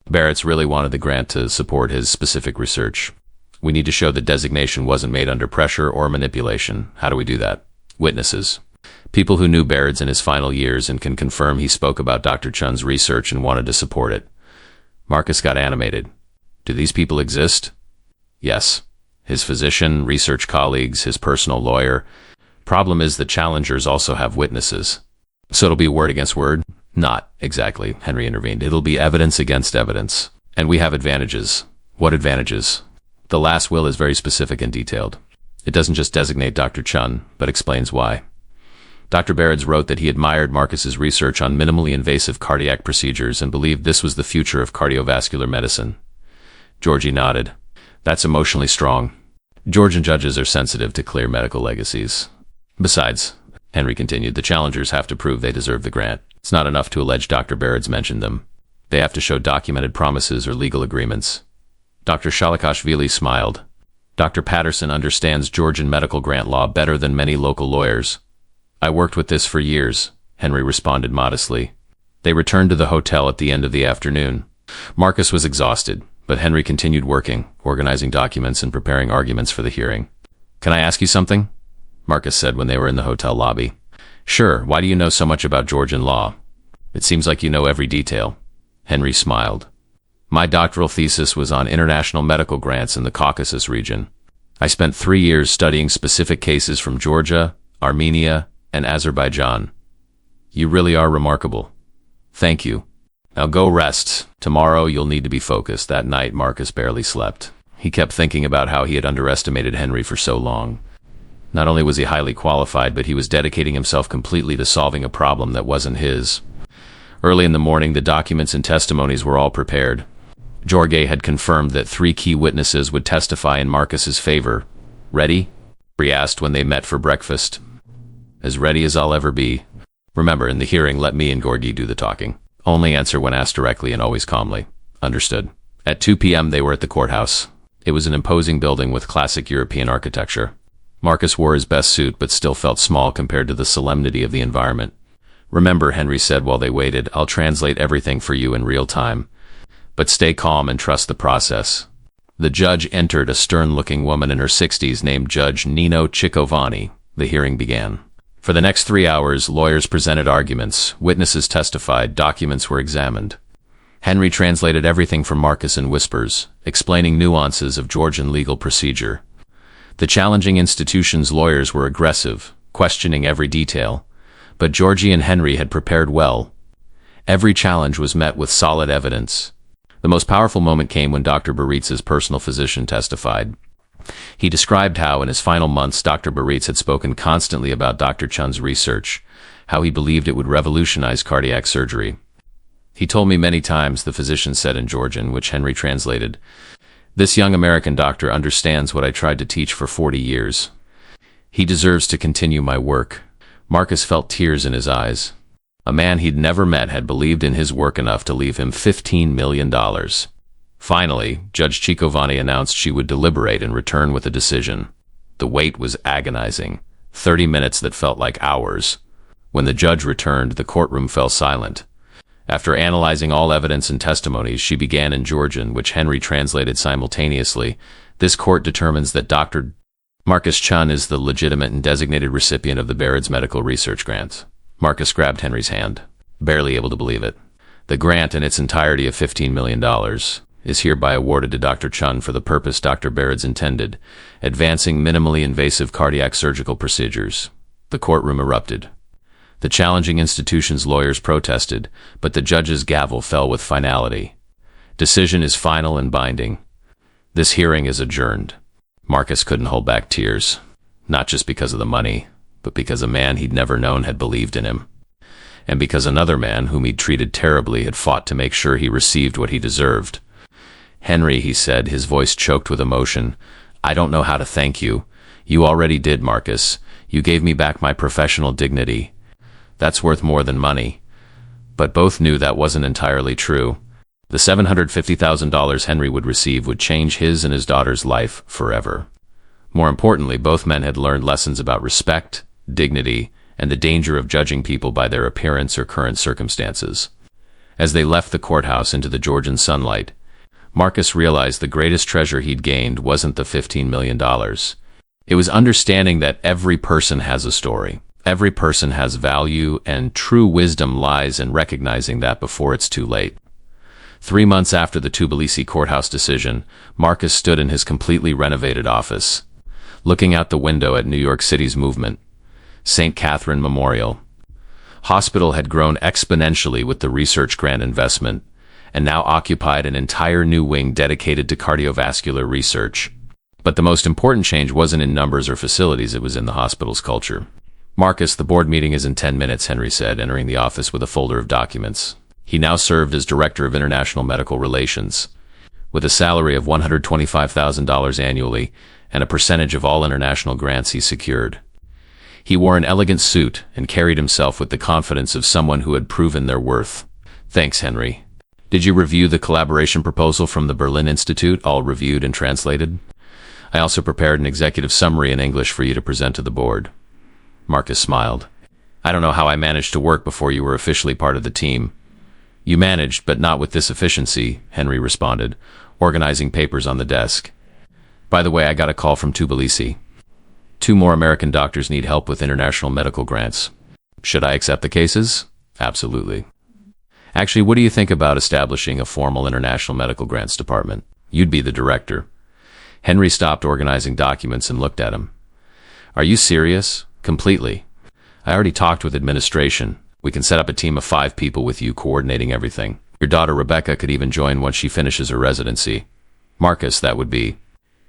Speaker 1: Barrett's really wanted the grant to support his specific research. We need to show the designation wasn't made under pressure or manipulation. How do we do that? Witnesses. People who knew Baird's in his final years and can confirm he spoke about Dr. Chun's research and wanted to support it. Marcus got animated. Do these people exist? Yes. His physician, research colleagues, his personal lawyer. Problem is the challengers also have witnesses. So it'll be word against word? Not exactly, Henry intervened. It'll be evidence against evidence. And we have advantages. What advantages? The last will is very specific and detailed. It doesn't just designate Dr. Chun, but explains why. Dr. Baird's wrote that he admired Marcus's research on minimally invasive cardiac procedures and believed this was the future of cardiovascular medicine. Georgie nodded. That's emotionally strong. Georgian judges are sensitive to clear medical legacies. Besides, Henry continued, the challengers have to prove they deserve the grant. It's not enough to allege Dr. Baird's mentioned them. They have to show documented promises or legal agreements. Dr. Shalikashvili smiled. Dr. Patterson understands Georgian medical grant law better than many local lawyers. I worked with this for years, Henry responded modestly. They returned to the hotel at the end of the afternoon. Marcus was exhausted, but Henry continued working, organizing documents and preparing arguments for the hearing. Can I ask you something? Marcus said when they were in the hotel lobby. Sure, why do you know so much about Georgian law? It seems like you know every detail. Henry smiled. My doctoral thesis was on international medical grants in the Caucasus region. I spent 3 years studying specific cases from Georgia, Armenia, and Azerbaijan. You really are remarkable. Thank you. Now go rest. Tomorrow you'll need to be focused. That night Marcus barely slept. He kept thinking about how he had underestimated Henry for so long. Not only was he highly qualified, but he was dedicating himself completely to solving a problem that wasn't his. Early in the morning, the documents and testimonies were all prepared. George had confirmed that 3 key witnesses would testify in Marcus's favor. Ready? He asked when they met for breakfast. As ready as I'll ever be. Remember, in the hearing, let me and Gorgi do the talking. Only answer when asked directly and always calmly. Understood. At 2 p.m. they were at the courthouse. It was an imposing building with classic European architecture. Marcus wore his best suit but still felt small compared to the solemnity of the environment. Remember, Henry said while they waited, I'll translate everything for you in real time. But stay calm and trust the process. The judge entered, a stern-looking woman in her 60s named Judge Nino Ciccovani. The hearing began. For the next 3 hours, lawyers presented arguments, witnesses testified, documents were examined. Henry translated everything from Marcus in whispers, explaining nuances of Georgian legal procedure. The challenging institution's lawyers were aggressive, questioning every detail. But Georgie and Henry had prepared well. Every challenge was met with solid evidence. The most powerful moment came when Dr. Baritz's personal physician testified. He described how, in his final months, Dr. Baritz had spoken constantly about Dr. Chun's research, how he believed it would revolutionize cardiac surgery. He told me many times, the physician said in Georgian, which Henry translated, this young American doctor understands what I tried to teach for 40 years. He deserves to continue my work. Marcus felt tears in his eyes. A man he'd never met had believed in his work enough to leave him $15 million. Finally, Judge Ciccovani announced she would deliberate and return with a decision. The wait was agonizing, 30 minutes that felt like hours. When the judge returned, the courtroom fell silent. After analyzing all evidence and testimonies, she began in Georgian, which Henry translated simultaneously. This court determines that Dr. Marcus Chun is the legitimate and designated recipient of the Baird's medical research grant. Marcus grabbed Henry's hand, barely able to believe it. The grant in its entirety of $15 million is hereby awarded to Dr. Chun for the purpose Dr. Baird's intended, advancing minimally invasive cardiac surgical procedures. The courtroom erupted. The challenging institution's lawyers protested, but the judge's gavel fell with finality. Decision is final and binding. This hearing is adjourned. Marcus couldn't hold back tears, not just because of the money, but because a man he'd never known had believed in him, and because another man whom he'd treated terribly had fought to make sure he received what he deserved. Henry, he said, his voice choked with emotion, I don't know how to thank you. You already did, Marcus. You gave me back my professional dignity. That's worth more than money. But both knew that wasn't entirely true. The $750,000 Henry would receive would change his and his daughter's life forever. More importantly, both men had learned lessons about respect, dignity, and the danger of judging people by their appearance or current circumstances. As they left the courthouse into the Georgian sunlight, Marcus realized the greatest treasure he'd gained wasn't the $15 million. It was understanding that every person has a story. Every person has value, and true wisdom lies in recognizing that before it's too late. 3 months after the Tbilisi courthouse decision, Marcus stood in his completely renovated office, looking out the window at New York City's movement. St. Catherine Memorial Hospital had grown exponentially with the research grant investment, and now occupied an entire new wing dedicated to cardiovascular research. But the most important change wasn't in numbers or facilities, it was in the hospital's culture. "Marcus, the board meeting is in 10 minutes, Henry said, entering the office with a folder of documents. He now served as Director of International Medical Relations, with a salary of $125,000 annually and a percentage of all international grants he secured. He wore an elegant suit and carried himself with the confidence of someone who had proven their worth. "Thanks, Henry. Did you review the collaboration proposal from the Berlin Institute, all reviewed and translated? I also prepared an executive summary in English for you to present to the board." Marcus smiled. "I don't know how I managed to work before you were officially part of the team." "You managed, but not with this efficiency," Henry responded, organizing papers on the desk. "By the way, I got a call from Tbilisi. 2 more American doctors need help with international medical grants. Should I accept the cases?" "Absolutely. Actually, what do you think about establishing a formal international medical grants department? You'd be the director." Henry stopped organizing documents and looked at him. "Are you serious?" "Completely. I already talked with administration. We can set up a team of 5 people with you coordinating everything. Your daughter Rebecca could even join once she finishes her residency." "Marcus, that would be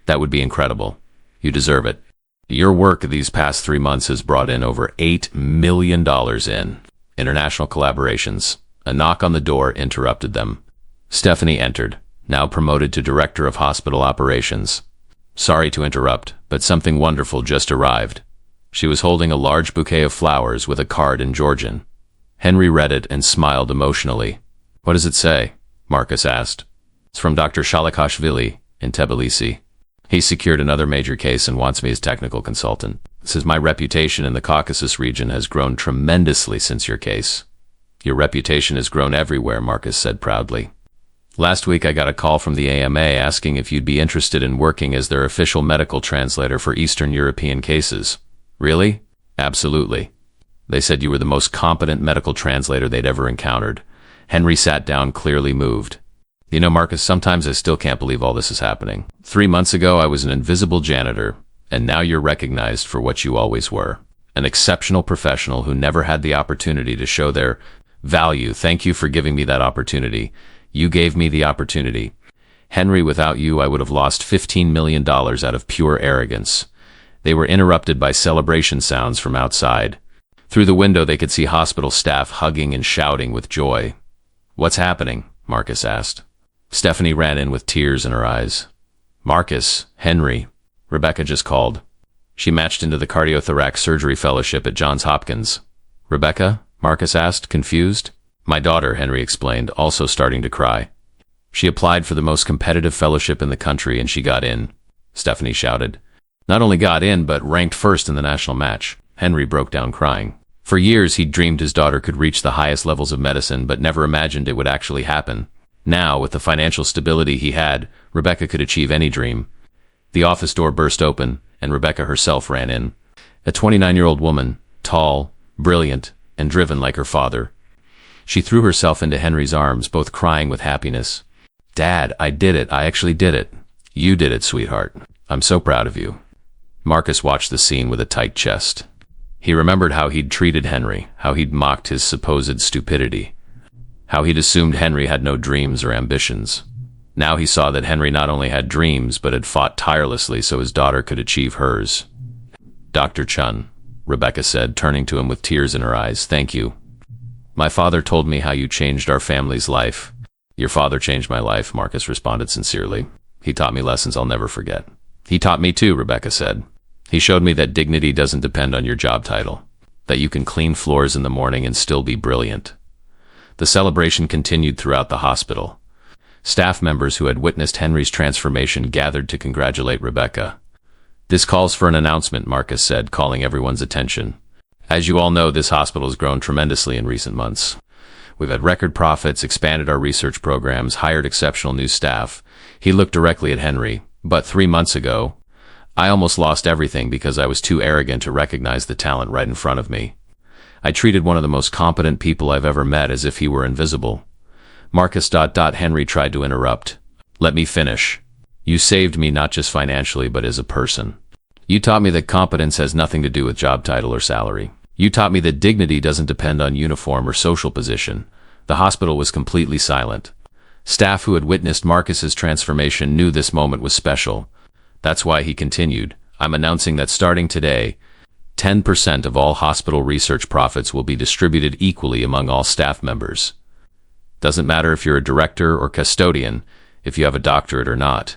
Speaker 1: incredible. You deserve it. Your work these past 3 months has brought in over $8 million in international collaborations." A knock on the door interrupted them. Stephanie entered, now promoted to Director of Hospital Operations. "Sorry to interrupt, but something wonderful just arrived." She was holding a large bouquet of flowers with a card in Georgian. Henry read it and smiled emotionally. "What does it say?" Marcus asked. "It's from Dr. Shalikashvili in Tbilisi. He secured another major case and wants me as technical consultant. Says my reputation in the Caucasus region has grown tremendously since your case." "Your reputation has grown everywhere," Marcus said proudly. "Last week I got a call from the AMA asking if you'd be interested in working as their official medical translator for Eastern European cases." "Really?" "Absolutely. They said you were the most competent medical translator they'd ever encountered." Henry sat down, clearly moved. "You know, Marcus, sometimes I still can't believe all this is happening. 3 months ago I was an invisible janitor, and now you're recognized for what you always were. An exceptional professional who never had the opportunity to show their value. Thank you for giving me that opportunity. You gave me the opportunity. Henry, without you I would have lost $15 million out of pure arrogance." They were interrupted by celebration sounds from outside. Through the window they could see hospital staff hugging and shouting with joy. "What's happening?" Marcus asked. Stephanie ran in with tears in her eyes. "Marcus, Henry, Rebecca just called. She matched into the cardiothoracic surgery fellowship at Johns Hopkins." "Rebecca?" Marcus asked, confused. "My daughter," Henry explained, also starting to cry. "She applied for the most competitive fellowship in the country and she got in," Stephanie shouted. "Not only got in, but ranked first in the national match." Henry broke down crying. For years he'd dreamed his daughter could reach the highest levels of medicine, but never imagined it would actually happen. Now, with the financial stability he had, Rebecca could achieve any dream. The office door burst open, and Rebecca herself ran in. A 29-year-old woman, tall, brilliant, and driven like her father. She threw herself into Henry's arms, both crying with happiness. "Dad, I did it. I actually did it." "You did it, sweetheart. I'm so proud of you." Marcus watched the scene with a tight chest. He remembered how he'd treated Henry, how he'd mocked his supposed stupidity, how he'd assumed Henry had no dreams or ambitions. Now he saw that Henry not only had dreams, but had fought tirelessly so his daughter could achieve hers. "Dr. Chun," Rebecca said, turning to him with tears in her eyes, "thank you. My father told me how you changed our family's life." "Your father changed my life," Marcus responded sincerely. "He taught me lessons I'll never forget." "He taught me too," Rebecca said. "He showed me that dignity doesn't depend on your job title, that you can clean floors in the morning and still be brilliant." The celebration continued throughout the hospital. Staff members who had witnessed Henry's transformation gathered to congratulate Rebecca. "This calls for an announcement," Marcus said, calling everyone's attention. "As you all know, this hospital has grown tremendously in recent months. We've had record profits, expanded our research programs, hired exceptional new staff." He looked directly at Henry. "But 3 months ago, I almost lost everything because I was too arrogant to recognize the talent right in front of me. I treated one of the most competent people I've ever met as if he were invisible. Marcus. Henry tried to interrupt. Let me finish. You saved me not just financially but as a person. You taught me that competence has nothing to do with job title or salary. You taught me that dignity doesn't depend on uniform or social position. The hospital was completely silent. Staff who had witnessed Marcus's transformation knew this moment was special. That's why he continued, I'm announcing that starting today, 10% of all hospital research profits will be distributed equally among all staff members. Doesn't matter if you're a director or custodian, if you have a doctorate or not.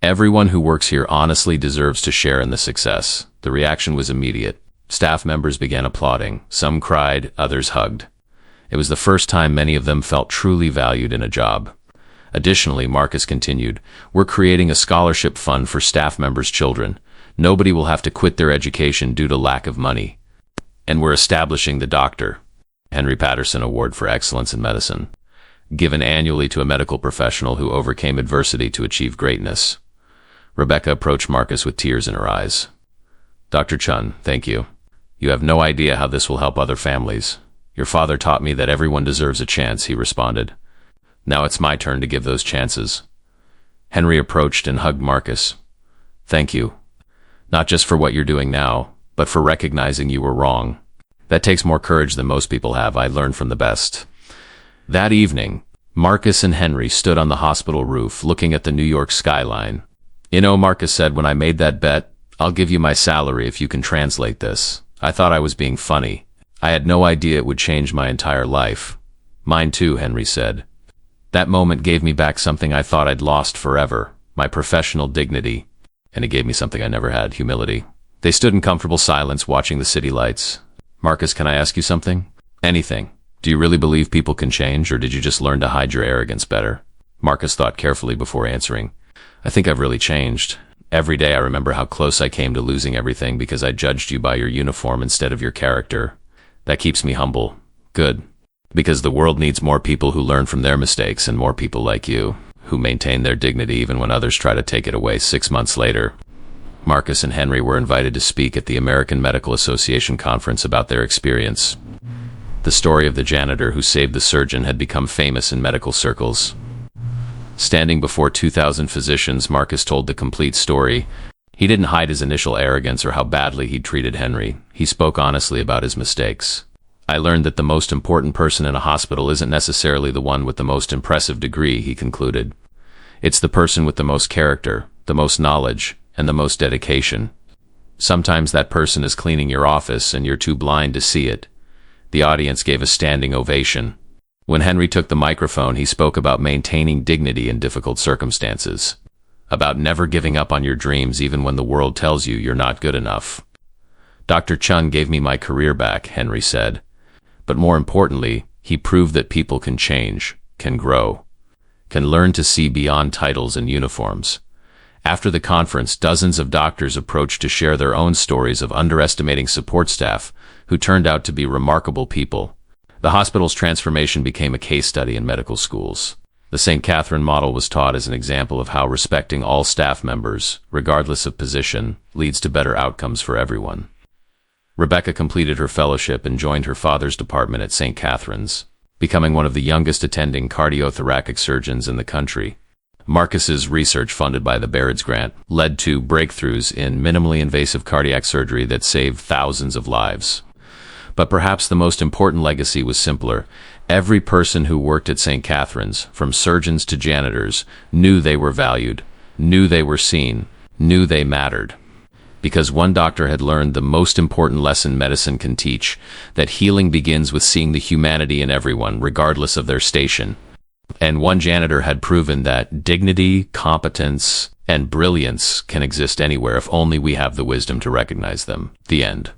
Speaker 1: Everyone who works here honestly deserves to share in the success. The reaction was immediate. Staff members began applauding. Some cried, others hugged. It was the first time many of them felt truly valued in a job. Additionally, Marcus continued, we're creating a scholarship fund for staff members' children. Nobody will have to quit their education due to lack of money. And we're establishing the Dr. Henry Patterson Award for Excellence in Medicine, given annually to a medical professional who overcame adversity to achieve greatness. Rebecca approached Marcus with tears in her eyes. Dr. Chun, thank you. You have no idea how this will help other families. Your father taught me that everyone deserves a chance, he responded. Now it's my turn to give those chances. Henry approached and hugged Marcus. Thank you. Not just for what you're doing now, but for recognizing you were wrong. That takes more courage than most people have. I learned from the best. That evening, Marcus and Henry stood on the hospital roof looking at the New York skyline. Marcus said, when I made that bet, I'll give you my salary if you can translate this. I thought I was being funny. I had no idea it would change my entire life. Mine too, Henry said. That moment gave me back something I thought I'd lost forever, my professional dignity. And it gave me something I never had, humility. They stood in comfortable silence watching the city lights. Marcus, can I ask you something? Anything. Do you really believe people can change, or did you just learn to hide your arrogance better? Marcus thought carefully before answering. I think I've really changed. Every day I remember how close I came to losing everything because I judged you by your uniform instead of your character. That keeps me humble. Good. Because the world needs more people who learn from their mistakes and more people like you, who maintain their dignity even when others try to take it away. 6 months later, Marcus and Henry were invited to speak at the American Medical Association conference about their experience. The story of the janitor who saved the surgeon had become famous in medical circles. Standing before 2,000 physicians, Marcus told the complete story. He didn't hide his initial arrogance or how badly he'd treated Henry. He spoke honestly about his mistakes. I learned that the most important person in a hospital isn't necessarily the one with the most impressive degree, he concluded. It's the person with the most character, the most knowledge, and the most dedication. Sometimes that person is cleaning your office and you're too blind to see it. The audience gave a standing ovation. When Henry took the microphone, he spoke about maintaining dignity in difficult circumstances, about never giving up on your dreams even when the world tells you you're not good enough. Dr. Chun gave me my career back, Henry said. But more importantly, he proved that people can change, can grow, can learn to see beyond titles and uniforms. After the conference, dozens of doctors approached to share their own stories of underestimating support staff who turned out to be remarkable people. The hospital's transformation became a case study in medical schools. The St. Catherine model was taught as an example of how respecting all staff members, regardless of position, leads to better outcomes for everyone. Rebecca completed her fellowship and joined her father's department at St. Catherine's, becoming one of the youngest attending cardiothoracic surgeons in the country. Marcus's research, funded by the Barrett's Grant, led to breakthroughs in minimally invasive cardiac surgery that saved thousands of lives. But perhaps the most important legacy was simpler. Every person who worked at St. Catherine's, from surgeons to janitors, knew they were valued, knew they were seen, knew they mattered. Because one doctor had learned the most important lesson medicine can teach, that healing begins with seeing the humanity in everyone, regardless of their station. And one janitor had proven that dignity, competence, and brilliance can exist anywhere if only we have the wisdom to recognize them. The end.